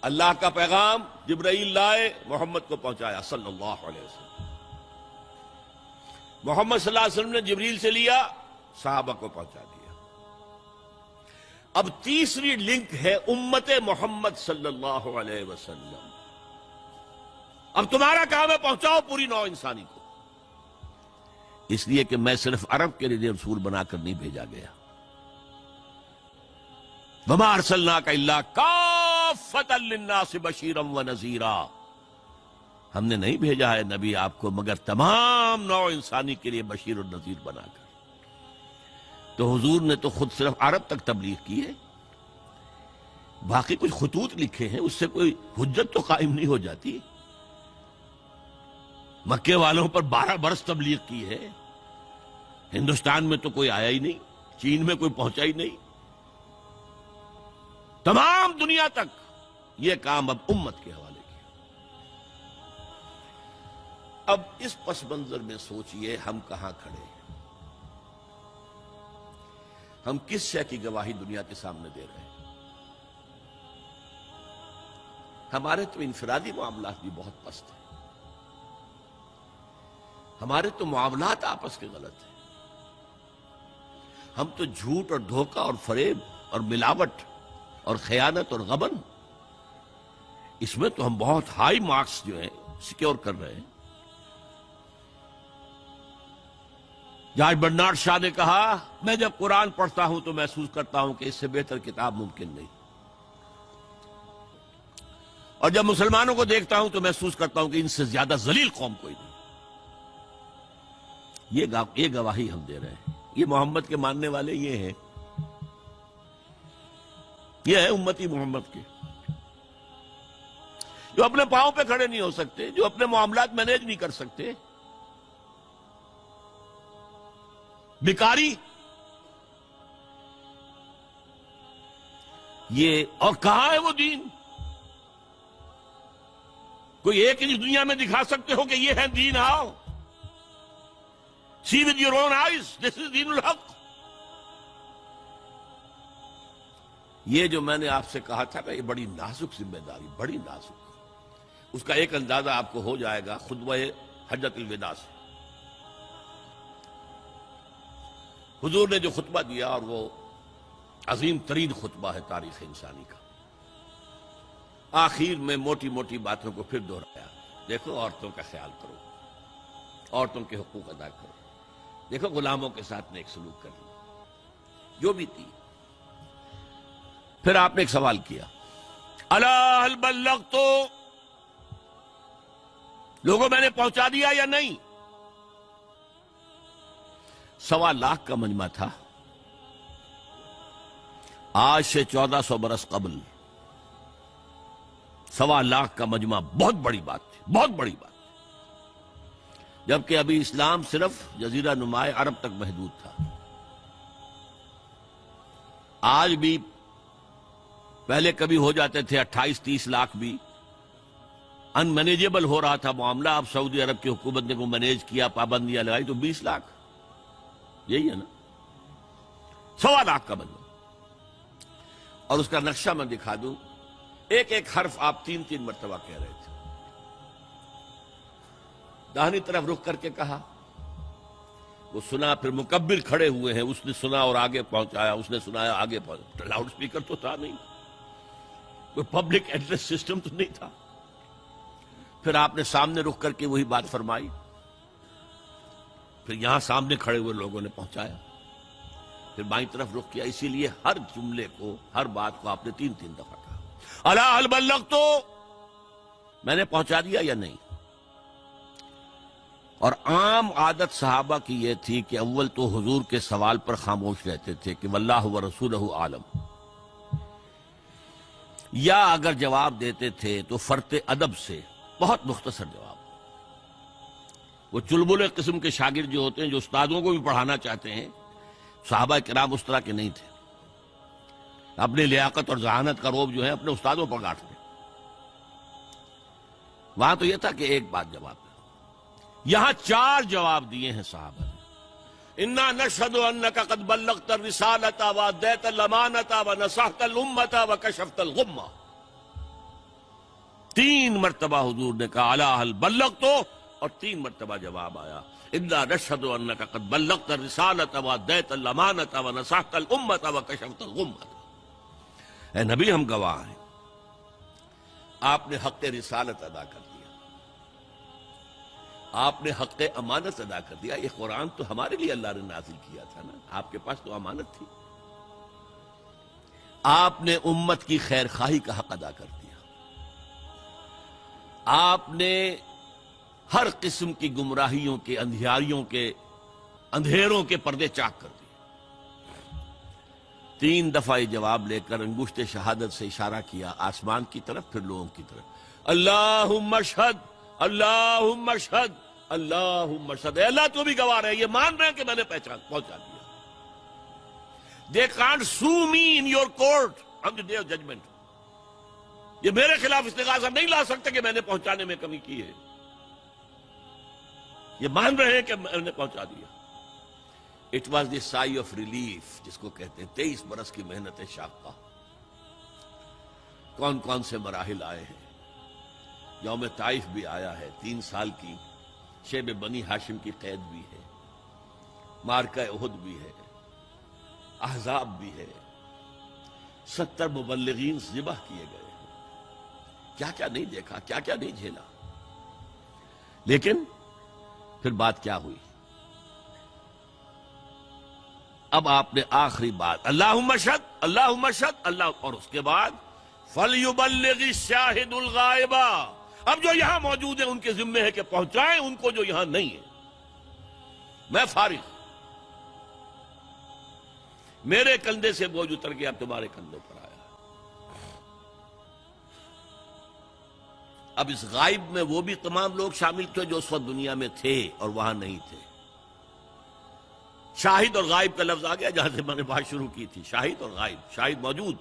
اللہ کا پیغام جبرائیل لائے، محمد کو پہنچایا صلی اللہ علیہ وسلم۔ محمد صلی اللہ علیہ وسلم نے جبریل سے لیا، صحابہ کو پہنچا دیا۔ اب تیسری لنک ہے امت محمد صلی اللہ علیہ وسلم۔ اب تمہارا کام ہے پہنچاؤ پوری نوع انسانی کو، اس لیے کہ میں صرف عرب کے لیے رسول بنا کر نہیں بھیجا گیا۔ وما ارسلناک الا کافۃ للناس بشیرا ونذیرا، ہم نے نہیں بھیجا ہے نبی آپ کو مگر تمام نوع انسانی کے لیے بشیر اور نذیر بنا کر۔ تو حضور نے تو خود صرف عرب تک تبلیغ کی ہے، باقی کچھ خطوط لکھے ہیں، اس سے کوئی حجت تو قائم نہیں ہو جاتی۔ مکے والوں پر 12 برس تبلیغ کی ہے، ہندوستان میں تو کوئی آیا ہی نہیں، چین میں کوئی پہنچا ہی نہیں، تمام دنیا تک یہ کام اب امت کے حوالے کیا۔ اب اس پس منظر میں سوچئے ہم کہاں کھڑے ہیں، ہم کس شے کی گواہی دنیا کے سامنے دے رہے ہیں؟ ہمارے تو انفرادی معاملات بھی بہت پست ہیں، ہمارے تو معاملات آپس کے غلط ہیں، ہم تو جھوٹ اور دھوکہ اور فریب اور ملاوٹ اور خیانت اور غبن، اس میں تو ہم بہت ہائی مارکس جو ہیں سیکیور کر رہے ہیں۔ جارج برنارڈ شاہ نے کہا، میں جب قرآن پڑھتا ہوں تو محسوس کرتا ہوں کہ اس سے بہتر کتاب ممکن نہیں، اور جب مسلمانوں کو دیکھتا ہوں تو محسوس کرتا ہوں کہ ان سے زیادہ ذلیل قوم کوئی نہیں۔ یہ گواہی ہم دے رہے ہیں، یہ محمد کے ماننے والے یہ ہیں، یہ ہے امتی محمد کے، جو اپنے پاؤں پہ کھڑے نہیں ہو سکتے، جو اپنے معاملات مینیج نہیں کر سکتے، بیکاری، یہ اور کہاں ہے وہ دین؟ کوئی ایک ہی دنیا میں دکھا سکتے ہو کہ یہ ہے دین؟ آؤ see with your own eyes, this is دین الحق۔ یہ جو میں نے آپ سے کہا تھا کہ یہ بڑی نازک ذمہ داری، بڑی نازک، اس کا ایک اندازہ آپ کو ہو جائے گا خطبہ حجۃ الوداع سے۔ حضور نے جو خطبہ دیا، اور وہ عظیم ترین خطبہ ہے تاریخ انسانی کا، آخر میں موٹی موٹی باتوں کو پھر دہرایا۔ دیکھو عورتوں کا خیال کرو، عورتوں کے حقوق ادا کرو، دیکھو غلاموں کے ساتھ نیک سلوک کرنا، جو بھی تھی۔ پھر آپ نے ایک سوال کیا، الا هل بلغت، لوگوں میں نے پہنچا دیا یا نہیں؟ 1.25 لاکھ کا مجمع تھا، آج سے 1400 برس قبل 1.25 لاکھ کا مجمع بہت بڑی بات تھی، بہت بڑی بات، جبکہ ابھی اسلام صرف جزیرہ نمائے عرب تک محدود تھا۔ آج بھی پہلے کبھی ہو جاتے تھے 28-30 لاکھ بھی، ان مینیجیبل ہو رہا تھا معاملہ۔ اب سعودی عرب کی حکومت نے کو مینیج کیا، پابندیاں لگائی تو 20 لاکھ، یہی ہے نا 1.25 لاکھ کا بندہ۔ اور اس کا نقشہ میں دکھا دوں، ایک ایک حرف آپ 3 مرتبہ کہہ رہے تھے۔ داہنی طرف رخ کر کے کہا، وہ سنا، پھر مکبر کھڑے ہوئے ہیں، اس نے سنا اور آگے پہنچایا، اس نے سنایا آگے پہنچایا۔ لاؤڈ سپیکر تو تھا نہیں، کوئی پبلک ایڈریس سسٹم تو نہیں تھا۔ پھر آپ نے سامنے رخ کر کے وہی بات فرمائی، پھر یہاں سامنے کھڑے ہوئے لوگوں نے پہنچایا، پھر بائیں طرف رخ کیا۔ اسی لیے ہر جملے کو، ہر بات کو آپ نے 3 دفعہ کہا، الا هل بلغت، میں نے پہنچا دیا یا نہیں؟ اور عام عادت صحابہ کی یہ تھی کہ اول تو حضور کے سوال پر خاموش رہتے تھے کہ واللہ ورسولہ عالم، یا اگر جواب دیتے تھے تو فرط ادب سے بہت مختصر جواب۔ وہ چلبلے قسم کے شاگرد جو ہوتے ہیں، جو استادوں کو بھی پڑھانا چاہتے ہیں، صحابہ کرام اس طرح کے نہیں تھے، اپنی لیاقت اور ذہانت کا روب جو ہے اپنے استادوں پر گاٹتے۔ وہاں تو یہ تھا کہ ایک بات جواب دے، یہاں 4 جواب دیے ہیں صحابہ نے۔ انا نشہد انک قد بلغت الرسالۃ وادیت الامانۃ ونصحت الامۃ وکشفت الغمۃ، 3 مرتبہ حضور نے کہا الا هل بلغت، اور 3 مرتبہ جواب آیا انا نشهد انك قد بلغت الرسالة واديت الامانة ونصحت الامة وكشفت الغمة۔ اے نبی ہم گواہ ہیں، آپ نے حق رسالت ادا کر دیا، آپ نے حق امانت ادا کر دیا۔ یہ قرآن تو ہمارے لیے اللہ نے نازل کیا تھا نا، آپ کے پاس تو امانت تھی۔ آپ نے امت کی خیر خواہی کا حق ادا کر دیا، آپ نے ہر قسم کی گمراہیوں کے، اندھیاریوں کے، اندھیروں کے پردے چاک کر دیے۔ 3 دفعہ یہ جواب لے کر انگشت شہادت سے اشارہ کیا آسمان کی طرف، پھر لوگوں کی طرف، اللہم اشہد اللہم اشہد اللہم اشہد۔ اے اللہ تو بھی گواہ ہے، یہ مان رہے ہیں کہ میں نے پہنچا دیا۔ They can't sue me in your court on the day of judgment۔ یہ میرے خلاف استغاثہ نہیں لا سکتے کہ میں نے پہنچانے میں کمی کی ہے، یہ مان رہے ہیں کہ میں نے پہنچا دیا۔ It was the sigh of relief جس کو کہتے ہیں 23 برس کی محنت شاقہ۔ کون کون سے مراحل آئے ہیں، یوم طائف بھی آیا ہے، 3 سال کی شیب بنی ہاشم کی قید بھی ہے، معرکہ احد بھی ہے، احزاب بھی ہے، 70 مبلغین ذبح کیے گئے، کیا کیا نہیں دیکھا، کیا کیا نہیں جھیلا۔ لیکن پھر بات کیا ہوئی؟ اب آپ نے آخری بات اللہم اشہد اللہم اشہد اللہ، اور اس کے بعد فَلْيُبَلِّغِ الشَّاهِدُ الْغَائِبَ۔ اب جو یہاں موجود ہیں ان کے ذمے ہے کہ پہنچائیں ان کو جو یہاں نہیں ہے۔ میں فارغ، میرے کندھے سے بوجھ اتر کے اب تمہارے کندھوں پر آیا۔ اب اس غائب میں وہ بھی تمام لوگ شامل تھے جو اس وقت دنیا میں تھے اور وہاں نہیں تھے۔ شاہد اور غائب کا لفظ آ گیا جہاں سے میں نے بات شروع کی تھی، شاہد اور غائب۔ شاہد موجود،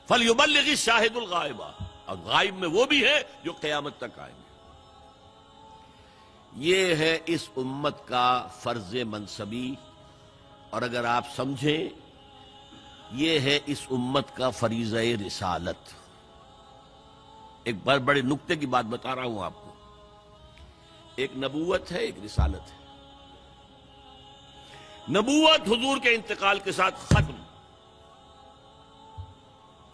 فَلْيُبَلِّغِ الشَّاهِدُ الْغَائِبَ، اور غائب میں وہ بھی ہے جو قیامت تک آئیں گے۔ یہ ہے اس امت کا فرض منصبی، اور اگر آپ سمجھیں یہ ہے اس امت کا فریضہ رسالت۔ ایک بڑے نکتے کی بات بتا رہا ہوں آپ کو، ایک نبوت ہے، ایک رسالت ہے۔ نبوت حضور کے انتقال کے ساتھ ختم،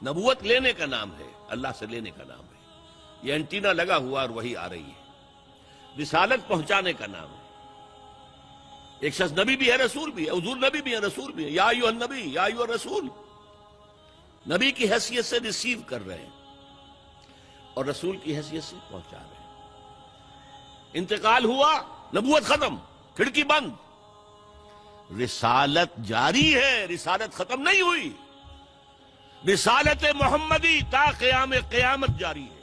نبوت لینے کا نام ہے، اللہ سے لینے کا نام ہے، یہ اینٹینا لگا ہوا اور وہی آ رہی ہے۔ رسالت پہنچانے کا نام ہے۔ ایک شخص نبی بھی ہے، رسول بھی ہے، حضور نبی بھی ہے، رسول بھی ہے، یا ایھا النبی یا ایھا الرسول، نبی کی حیثیت سے ریسیو کر رہے ہیں اور رسول کی حیثیت سے پہنچا رہے ہیں۔ انتقال ہوا، نبوت ختم، کھڑکی بند، رسالت جاری ہے، رسالت ختم نہیں ہوئی، رسالت محمدی تا قیام قیامت جاری ہے،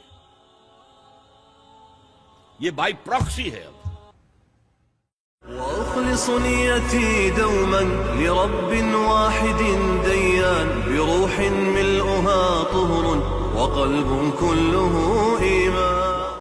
یہ بائی پراکسی ہے۔ اب وأخلص نيتي دوما لرب واحد ديان بروح ملؤها طهر وقلب كله إيمان